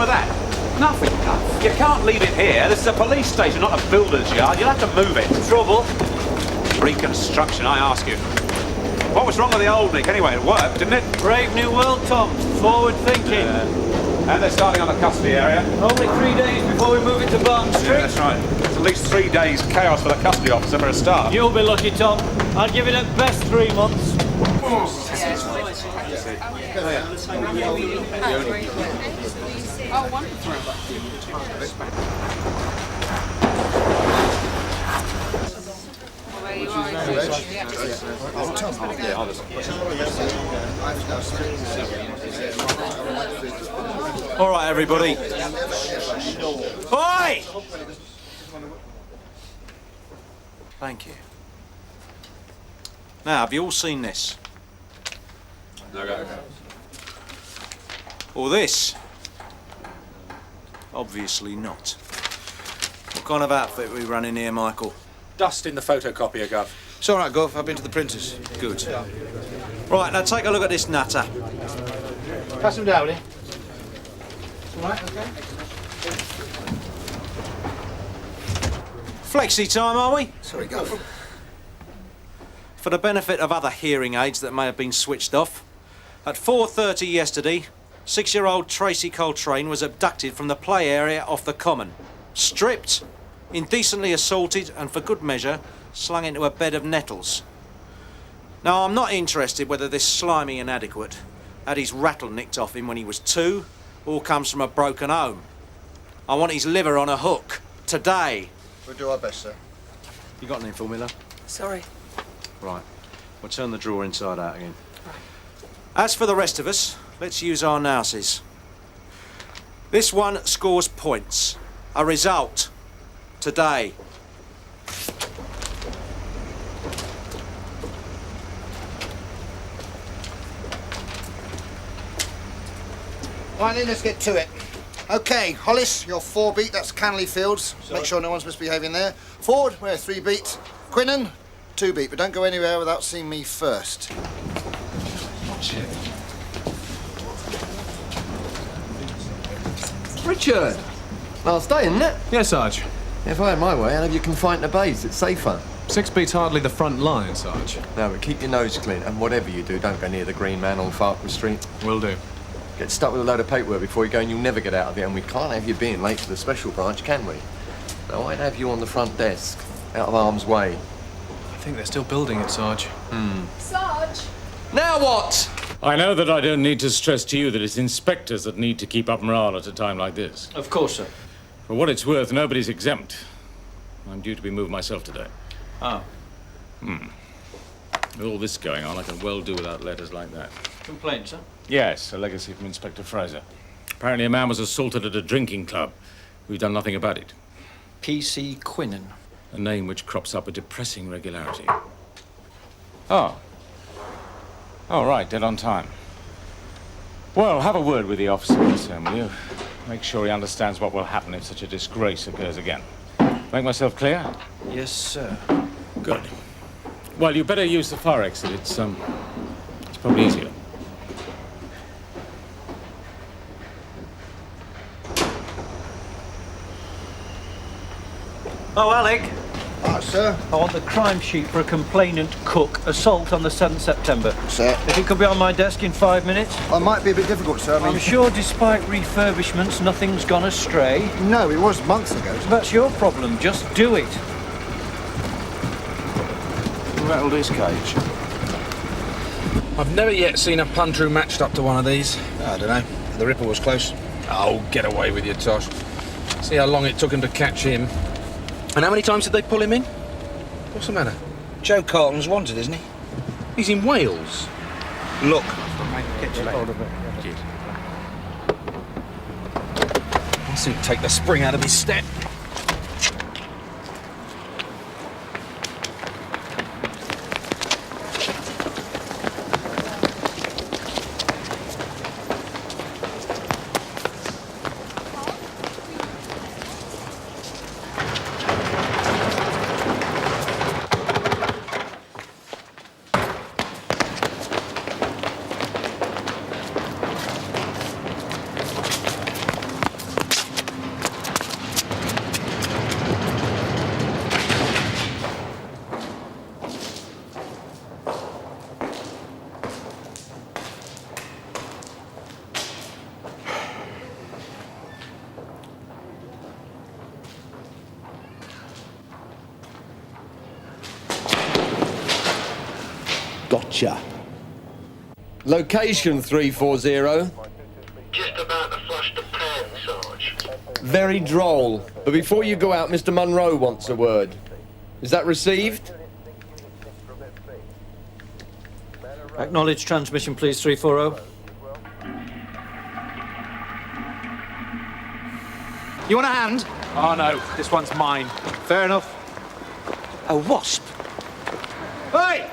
with that? Nothing, Cuff. You can't leave it here. This is a police station, not a builder's yard. You'll have to move it. Trouble? Reconstruction, I ask you. What was wrong with the old Nick anyway? It worked, didn't it? Brave new world, Tom. Forward thinking. And they're starting on the custody area. Only 3 days before we move it to Barn Street. Yeah, that's right. It's at least 3 days chaos for the custody officer for a start. You'll be lucky, Tom. I'd give it at best 3 months. All right, everybody. Oi! Thank you. Now, have you all seen this? No, go. Or this? Obviously not. What kind of outfit are we running here, Michael? Dust in the photocopier, Gov. It's all right, Gov. I've been to the printers. Good. Right, now take a look at this nutter. Pass him down, will you? All right, okay. Flexi time, are we? Sorry, Gov. For the benefit of other hearing aids that may have been switched off, at 4:30 yesterday, 6-year-old Tracy Coltrane was abducted from the play area off the common, stripped, indecently assaulted, and for good measure, slung into a bed of nettles. Now, I'm not interested whether this slimy inadequate had his rattle nicked off him when he was 2 or comes from a broken home. I want his liver on a hook, today. We'll do our best, sir. You got anything for me, love? Sorry. Right. We'll turn the drawer inside out again. As for the rest of us, let's use our nouses. This one scores points. A result. Today. Right then, let's get to it. OK, Hollis, you're 4 beat, that's Canley Fields. Make sure no one's misbehaving there. Ford, we're 3 beat. Quinnan, 2 beat, but don't go anywhere without seeing me first. Richard! Last day, isn't it? Yes, Sarge. If I had my way, I'd have you confined to bays. It's safer. 6 beats hardly the front line, Sarge. No, but keep your nose clean, and whatever you do, don't go near the Green Man on Farquhar Street. Will do. Get stuck with a load of paperwork before you go and you'll never get out of it, and we can't have you being late for the special branch, can we? No, I'd have you on the front desk, out of harm's way. I think they're still building it, Sarge. Sarge! Now what? I know that I don't need to stress to you that it's inspectors that need to keep up morale at a time like this. Of course, sir. For what it's worth, nobody's exempt. I'm due to be moved myself today. Oh. With all this going on, I can well do without letters like that. Complaint, sir? Yes, a legacy from Inspector Fraser. Apparently a man was assaulted at a drinking club. We've done nothing about it. P.C. Quinnan. A name which crops up with depressing regularity. Oh. Oh, right, dead on time. Well, have a word with the officer concerned, will you? Make sure he understands what will happen if such a disgrace occurs again. Make myself clear? Yes, sir. Good. Well, you better use the fire exit. It's probably easier. Oh, Alec. Ah, sir. I want the crime sheet for a complainant cook assault on the 7th September. Sir. If it could be on my desk in 5 minutes. I might be a bit difficult, sir. I'm sure despite refurbishments, nothing's gone astray. No, it was months ago. That's your problem. Just do it. Who rattled his cage? I've never yet seen a punter who matched up to one of these. I don't know. The ripper was close. Oh, get away with you, Tosh. See how long it took him to catch him. And how many times did they pull him in? What's the matter? Joe Carlton's wanted, isn't he? He's in Wales. Look. I'll soon take the spring out of his step. Gotcha. Location 340. Just about to flush the pan, Sarge. Very droll. But before you go out, Mr. Munro wants a word. Is that received? Acknowledge transmission, please, 340. You want a hand? Oh, no, this one's mine. Fair enough. A wasp? Hey!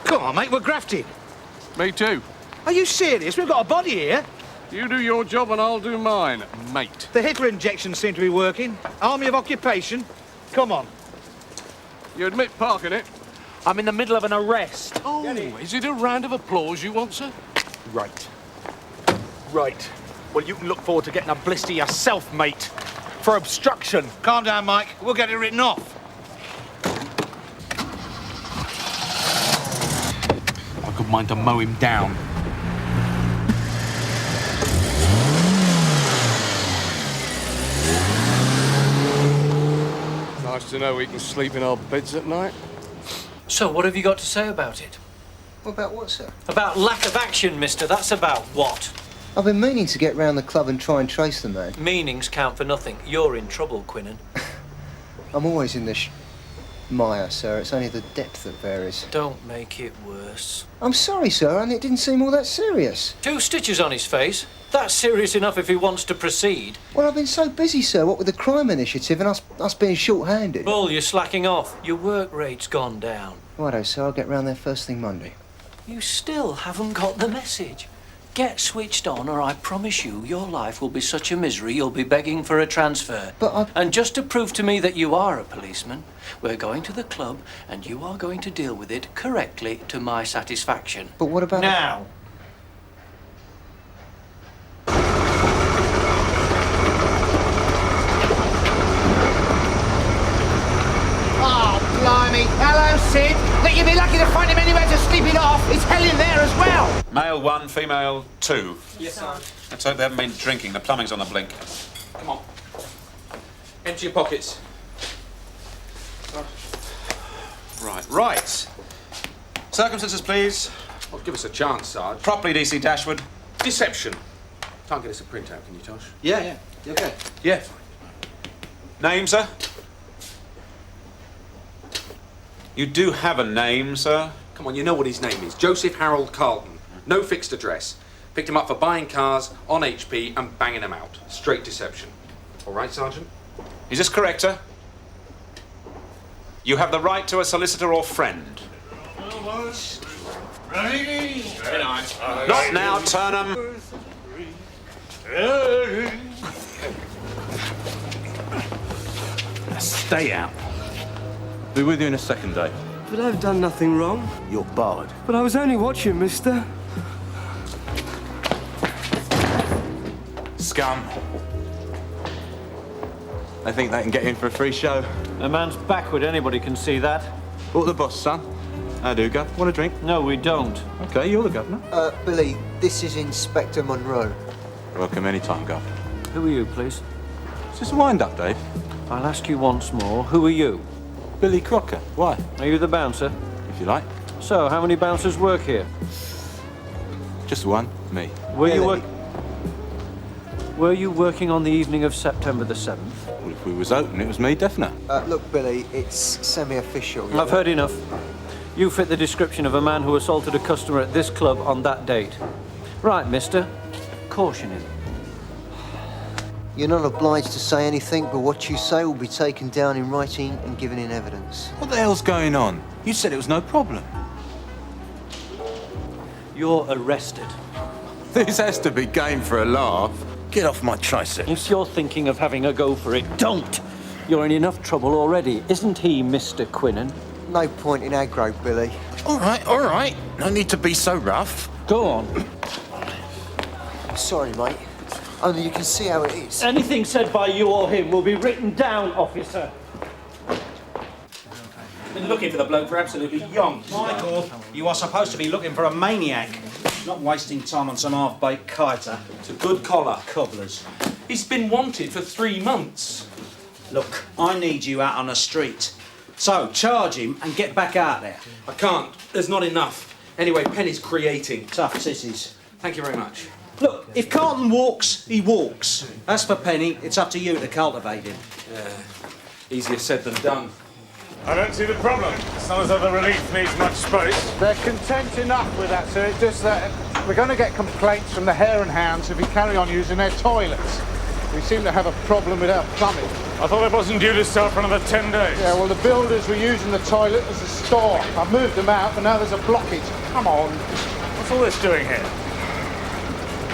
Come on, mate, we're grafting. Me too. Are you serious? We've got a body here. You do your job and I'll do mine, mate. The Hitler injections seem to be working. Army of occupation. Come on. You admit parking it? I'm in the middle of an arrest. Oh, is it a round of applause you want, sir? Right. Right. Well, you can look forward to getting a blister yourself, mate. For obstruction. Calm down, Mike. We'll get it written off. I could mind to mow him down. Nice to know we can sleep in our beds at night. So, what have you got to say about it? What about what, sir? About lack of action, mister. That's about what? I've been meaning to get round the club and try and trace the man. Meanings count for nothing. You're in trouble, Quinnen. I'm always in this mire, sir. It's only the depth that varies. Don't make it worse. I'm sorry, sir, and it didn't seem all that serious. 2 stitches on his face. That's serious enough if he wants to proceed. Well, I've been so busy, sir, what with the crime initiative and us being short-handed. Bull, you're slacking off. Your work rate's gone down. Righto, sir, I'll get round there first thing Monday. You still haven't got the message. Get switched on, or I promise you, your life will be such a misery you'll be begging for a transfer. But And just to prove to me that you are a policeman, we're going to the club, and you are going to deal with it correctly to my satisfaction. But what about... Now! Oh, blimey. Hello, Sid. Think you'd be lucky to find him anywhere to sleep it off. It's hell in there as well. Male 1, female 2. Yes, sir. Let's hope they haven't been drinking. The plumbing's on the blink. Come on. Empty your pockets. Right. Circumstances, please. Well, give us a chance, Sarge. Properly, DC Dashwood. Deception. Can't get us a printout, can you, Tosh? Yeah. You okay? Yeah, fine. Name, sir? You do have a name, sir? Come on, you know what his name is. Joseph Harold Carlton. No fixed address. Picked him up for buying cars on HP and banging them out. Straight deception. All right, Sergeant? Is this correct, sir? You have the right to a solicitor or friend. Not now, Turnham. Stay out. Be with you in a second, Dave. But I've done nothing wrong. You're barred. But I was only watching, mister. Scum. They think they can get in for a free show. A man's backward, anybody can see that. What the boss, son? How do, Gov? Want a drink? No, we don't. Okay, you're the governor. Billy, this is Inspector Munro. Welcome anytime, Gov. Who are you, please? Is this a wind-up, Dave? I'll ask you once more. Who are you? Billy Crocker. Why? Are you the bouncer? If you like. So, how many bouncers work here? Just one. Me. Were you working on the evening of September the 7th? Well, if we was open, it was me, definite. Look, Billy, it's semi-official. I've heard enough. You fit the description of a man who assaulted a customer at this club on that date. Right, mister. Caution him. You're not obliged to say anything, but what you say will be taken down in writing and given in evidence. What the hell's going on? You said it was no problem. You're arrested. This has to be game for a laugh. Get off my tricep. If you're thinking of having a go for it, don't! You're in enough trouble already, isn't he, Mr. Quinnen? No point in aggro, Billy. All right. No need to be so rough. Go on. Sorry, mate. Only you can see how it is. Anything said by you or him will be written down, officer. Been looking for the bloke for absolutely yonks. Michael, you are supposed to be looking for a maniac, not wasting time on some half-baked kiter. It's a good collar. Cobblers. He's been wanted for 3 months. Look, I need you out on the street. So, charge him and get back out there. I can't. There's not enough. Anyway, Penny's creating. Tough sissies. Thank you very much. Look, if Carlton walks, he walks. As for Penny, it's up to you to cultivate him. Easier said than done. I don't see the problem. It's not as though the relief needs much space. They're content enough with that, sir. It's just that we're going to get complaints from the hare and hounds if we carry on using their toilets. We seem to have a problem with our plumbing. I thought it wasn't due to start for another 10 days. Yeah, well, the builders were using the toilet as a store. I moved them out, but now there's a blockage. Come on. What's all this doing here?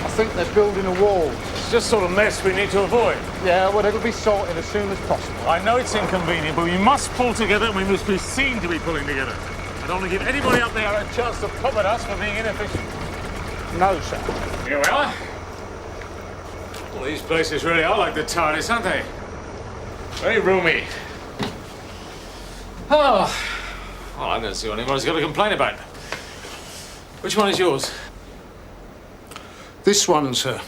I think they're building a wall. It's just sort of mess we need to avoid. Yeah, well, it'll be sorted as soon as possible. I know it's inconvenient, but we must pull together and we must be seen to be pulling together. I don't want to give anybody up there a chance to pop at us for being inefficient. No, sir. Here we are. Well, these places really are like the TARDIS, aren't they? Very roomy. Oh, well, I'm going to see what anybody's got to complain about. Which one is yours? This one, sir.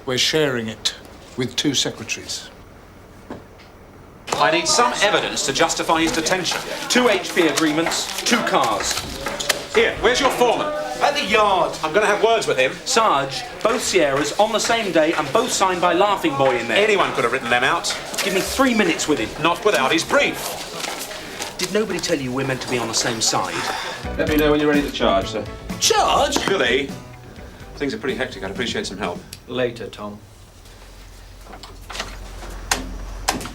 We're sharing it with 2 secretaries. I need some evidence to justify his detention. 2 HP agreements, 2 cars. Here, where's your foreman? At the yard. I'm going to have words with him. Sarge, both Sierras on the same day and both signed by Laughing Boy in there. Anyone could have written them out. Give me 3 minutes with him. Not without his brief. Did nobody tell you we're meant to be on the same side? Let me know when you're ready to charge, sir. Charge? Billy, things are pretty hectic. I'd appreciate some help. Later, Tom.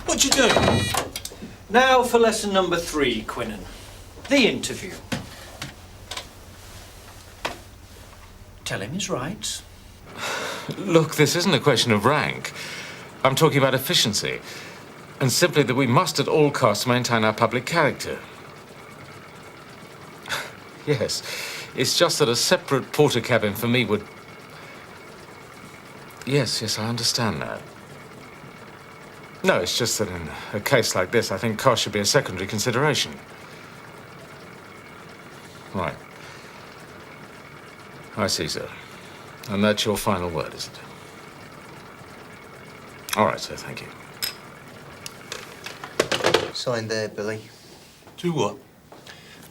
What you doing? Now for lesson number 3, Quinnen. The interview. Tell him his rights. Look, this isn't a question of rank. I'm talking about efficiency. And simply that we must at all costs maintain our public character. Yes, it's just that a separate porter cabin for me would... Yes, I understand that. No, it's just that in a case like this, I think cost should be a secondary consideration. Right. I see, sir. And that's your final word, is it? All right, sir, thank you. Sign there, Billy. Do what?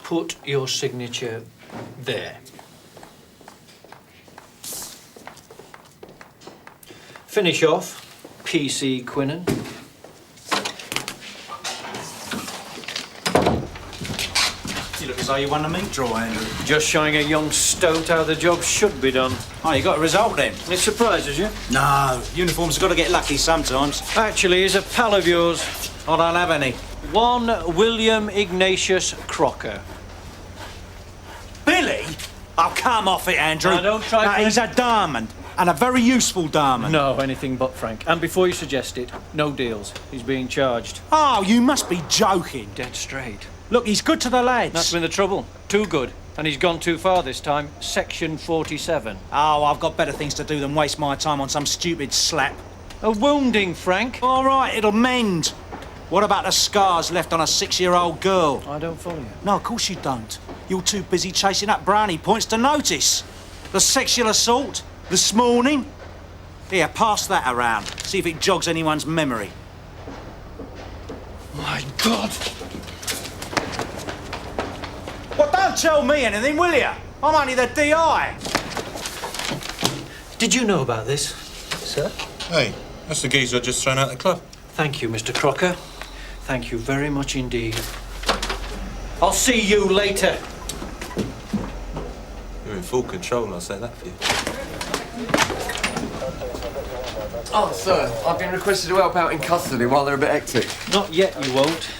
Put your signature there. Finish off, PC Quinnen. You look as though you won the meat draw, Andrew. Just showing a young stoat how the job should be done. Oh, you got a result then? It surprises you? No, uniforms got to get lucky sometimes. Actually, he's a pal of yours. I don't have any. One William Ignatius Crocker. Billy? Oh, come off it, Andrew. Now, don't try to- He's a diamond, and a very useful diamond. No, anything but frank. And before you suggest it, no deals. He's being charged. Oh, you must be joking. Dead straight. Look, he's good to the lads. That's been the trouble. Too good. And he's gone too far this time. Section 47. Oh, I've got better things to do than waste my time on some stupid slap. A wounding, Frank. All right, it'll mend. What about the scars left on a 6-year-old girl? I don't follow you. No, of course you don't. You're too busy chasing up brownie points to notice. The sexual assault this morning. Here, pass that around. See if it jogs anyone's memory. My God! Well, don't tell me anything, will you? I'm only the DI. Did you know about this? Sir? Hey, that's the geezer just thrown out the club. Thank you, Mr. Crocker. Thank you very much indeed. I'll see you later. You're in full control, I'll say that for you. Oh, sir, I've been requested to help out in custody while they're a bit hectic. Not yet, you won't.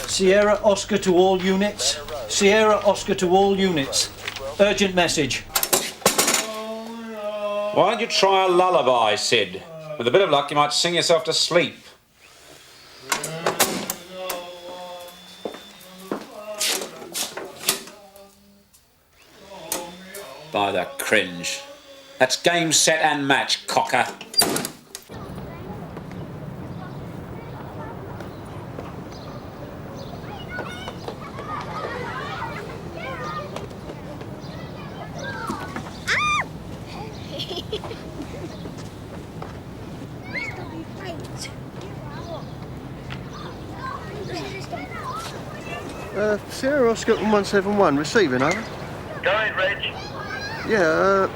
Sierra Oscar to all units. Sierra Oscar to all units. Urgent message. Why don't you try a lullaby, Sid? With a bit of luck, you might sing yourself to sleep. By the cringe. That's game, set and match, cocker. Sierra Oscar 171, receiving, over. Go ahead, Reg. Yeah,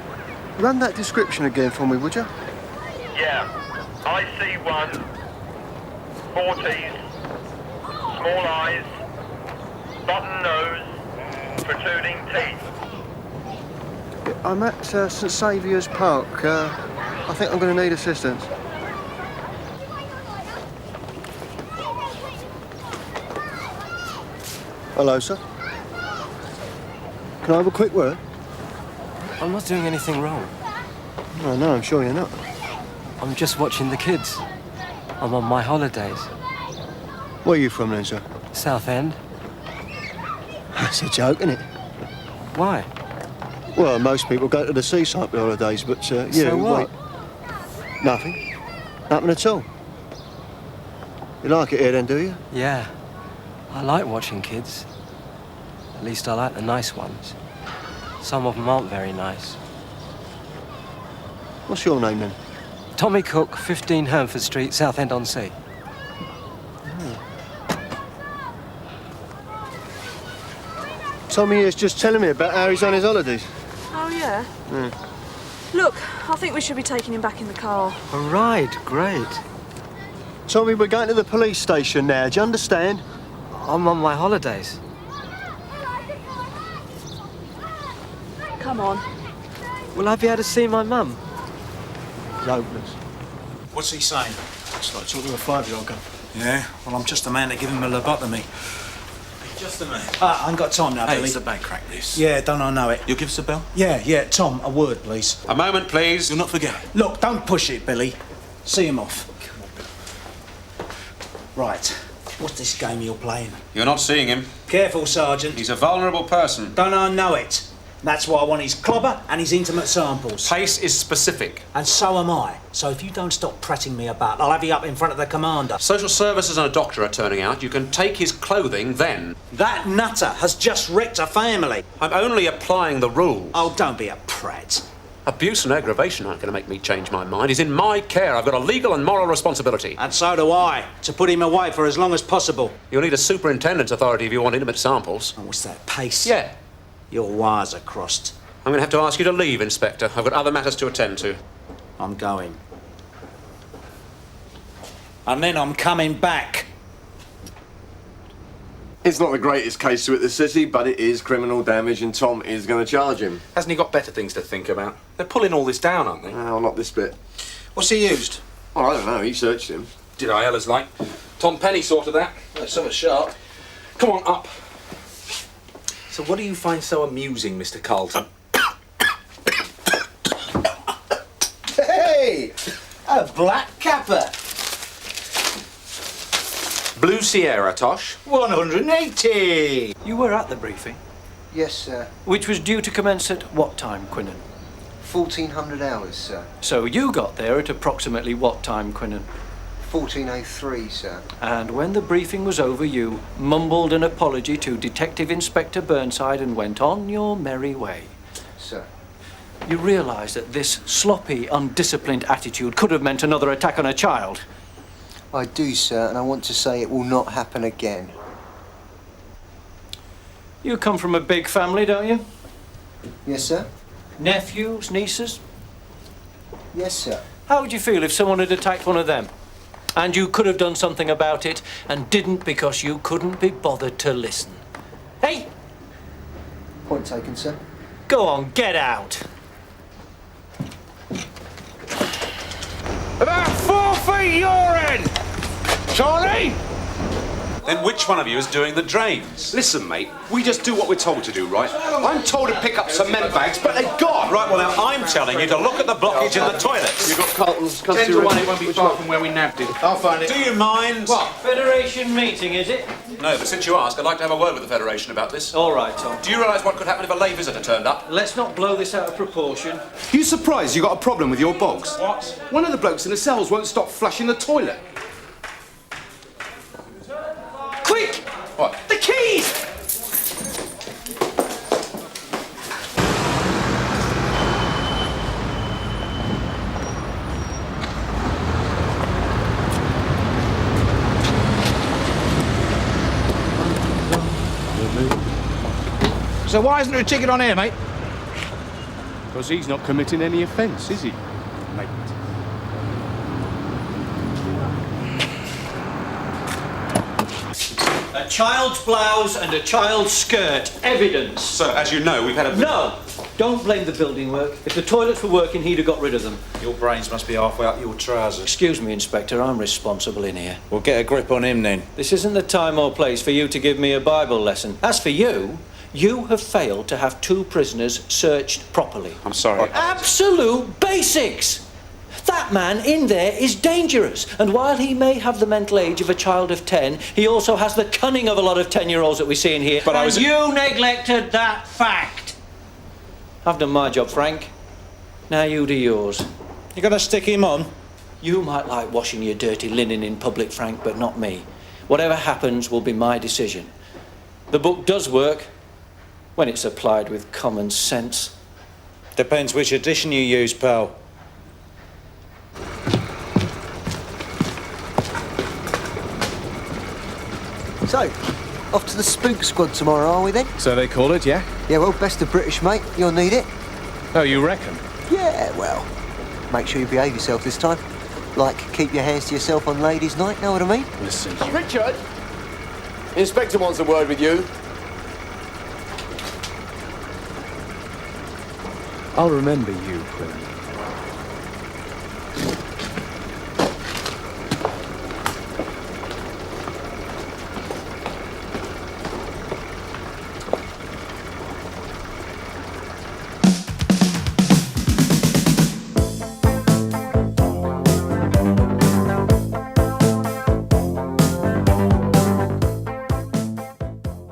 run that description again for me, would you? Yeah. IC1, 40s, small eyes, button nose, protruding teeth. I'm at St Saviour's Park. I think I'm going to need assistance. Hello, sir. Can I have a quick word? I'm not doing anything wrong. No, I'm sure you're not. I'm just watching the kids. I'm on my holidays. Where are you from then, sir? Southend. That's a joke, isn't it? Why? Well, most people go to the seaside for holidays, but you... So what? Nothing. Nothing at all. You like it here then, do you? Yeah. I like watching kids. At least I like the nice ones. Some of them aren't very nice. What's your name then? Tommy Cook, 15 Hermford Street, Southend-on-Sea. Tommy is just telling me about how he's on his holidays. Oh, yeah? Hmm. Look, I think we should be taking him back in the car. A ride, great. Tommy, we're going to the police station now, do you understand? I'm on my holidays. Come on. Will I be able to see my mum? He's hopeless. What's he saying? It's like talking to a 5-year-old gun. Yeah, well, I'm just the man to give him a lobotomy. Just a minute. I ain't got time now, Billy. It's a bad crack, this. Yeah, don't I know it? You'll give us a bell? Yeah, Tom, a word, please. A moment, please. You'll not forget. Look, don't push it, Billy. See him off. Right. What's this game you're playing? You're not seeing him. Careful, Sergeant. He's a vulnerable person. Don't I know it? That's why I want his clobber and his intimate samples. Pace is specific. And so am I. So if you don't stop prating me about, I'll have you up in front of the commander. Social services and a doctor are turning out. You can take his clothing then. That nutter has just wrecked a family. I'm only applying the rules. Oh, don't be a prat. Abuse and aggravation aren't going to make me change my mind. He's in my care. I've got a legal and moral responsibility. And so do I, to put him away for as long as possible. You'll need a superintendent's authority if you want intimate samples. Oh, what's that, Pace? Yeah. Your wires are crossed. I'm going to have to ask you to leave, Inspector. I've got other matters to attend to. I'm going. And then I'm coming back. It's not the greatest case to it, the city, but it is criminal damage and Tom is going to charge him. Hasn't he got better things to think about? They're pulling all this down, aren't they? Oh, not this bit. What's he used? Well, I don't know. He searched him. Did I, Ella's like? Tom Penny sorted that. That's something sharp. Come on, up. So what do you find so amusing, Mr. Carlton? Hey! A black capper. Blue Sierra, Tosh. 180! You were at the briefing, Yes, sir. which was due to commence at what time, Quinnen? 1400 hours, sir. So you got there at approximately what time, Quinnen? 1403, sir. And when the briefing was over, you mumbled an apology to Detective Inspector Burnside and went on your merry way. Sir. You realise that this sloppy, undisciplined attitude could have meant another attack on a child. I do, sir, and I want to say it will not happen again. You come from a big family, don't you? Yes, sir? Nephews, nieces? Yes, sir. How would you feel if someone had attacked one of them? And you could have done something about it and didn't because you couldn't be bothered to listen. Hey! Point taken, sir. Go on, get out. About 4 feet your end! Charlie! Then which one of you is doing the drains? Listen, mate, we just do what we're told to do, right? I'm told to pick up cement bags, but they're gone! Right, well now I'm telling you to look at the blockage in the toilets. You've got Carlton's 10 to 1, it won't be far from where we nabbed it. I'll find it. Do you mind? What? Federation meeting, is it? No, but since you ask, I'd like to have a word with the Federation about this. All right, Tom. Do you realise what could happen if a lay visitor turned up? Let's not blow this out of proportion. You surprised you got a problem with your bogs? What? One of the blokes in the cells won't stop flushing the toilet. Quick! What? The keys! So why isn't there a ticket on here, mate? Because he's not committing any offence, is he, mate? A child's blouse and a child's skirt. Evidence. Sir, as you know, we've had a... No! Don't blame the building work. If the toilets were working, he'd have got rid of them. Your brains must be halfway up your trousers. Excuse me, Inspector, I'm responsible in here. Well, get a grip on him then. This isn't the time or place for you to give me a Bible lesson. As for you, you have failed to have 2 prisoners searched properly. I'm sorry. Absolute basics! That man in there is dangerous, and while he may have the mental age of a child of 10, he also has the cunning of a lot of 10-year-olds that we see in here. But and you neglected that fact. I've done my job, Frank. Now you do yours. You gonna stick him on? You might like washing your dirty linen in public, Frank, but not me. Whatever happens will be my decision. The book does work when it's applied with common sense. Depends which edition you use, pal. So, off to the spook squad tomorrow, are we then? So they call it, yeah? Yeah, well, best of British, mate. You'll need it. Oh, you reckon? Yeah, well, make sure you behave yourself this time. Like, keep your hands to yourself on ladies' night, know what I mean? Listen. Richard! Inspector wants a word with you. I'll remember you, Quinn.